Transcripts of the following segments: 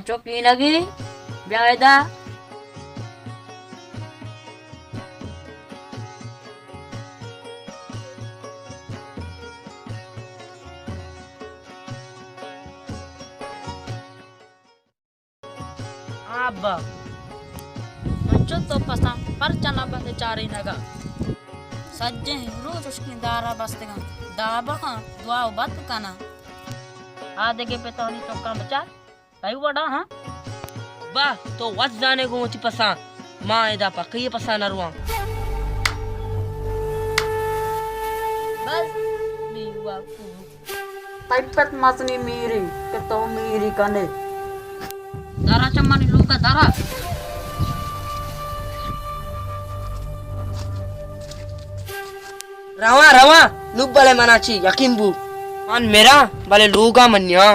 चौकी लगी ब्यादा Abba, muncul तो pasang percana bande cari naga. Sajje रोज उसकी दारा बसते का दाबा का दुआ बात करना. आधे के पे तो नहीं तो काम बचा. तायु बड़ा हाँ. Bah, to wat जाने को मुझे पसंद. माँ इधर पक्की पसंद नरुआं. बस बीवा को. पैपत मसनी मीरी के तो मीरी कने दारा चम्मानी लूका दारा. रवा रवा लूप बले मनाची यकीन बु. मान मेरा बले लूगा मन्या.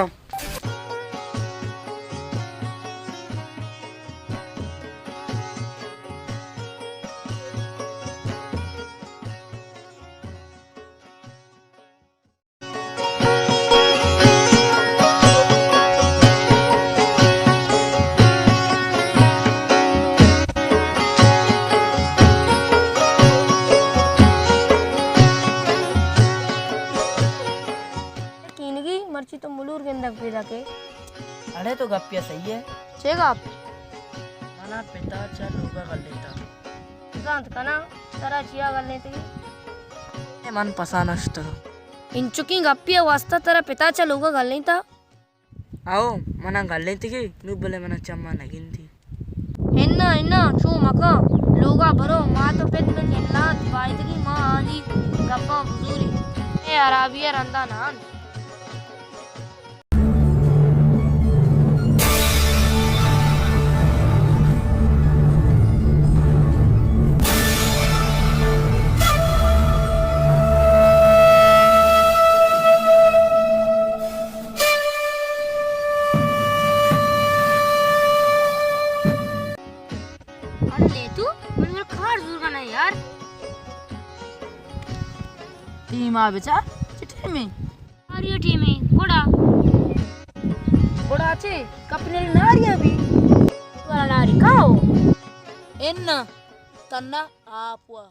मर्ची तो मुलूर के अंदर पैदा के अरे तो गप्पिया सही है. चेगा आप मना पिता चा लूगा कर लेता. गांत कना तरा चिया गल लेते ये मन पसंद अष्ट. इन चुकी गप्पिया वास्ता तेरा पिता चा लोगा गल नहीं था. आओ मना गल लेती की लूप बले मना चम्मा नगिन थी. इन्ना इन्ना छू मका लोगा भरो माँ तो पेट में खेलना दिवाली की माँ आजी गप्पा बुजुरी ए अराबिया रंदा नान. टीम आ बेचा चिट्ठी में आरिया टीम है कोड़ा कोड़ा चे कपने नारिया भी वाला नारी खाओ इन्ना तन्ना आपवा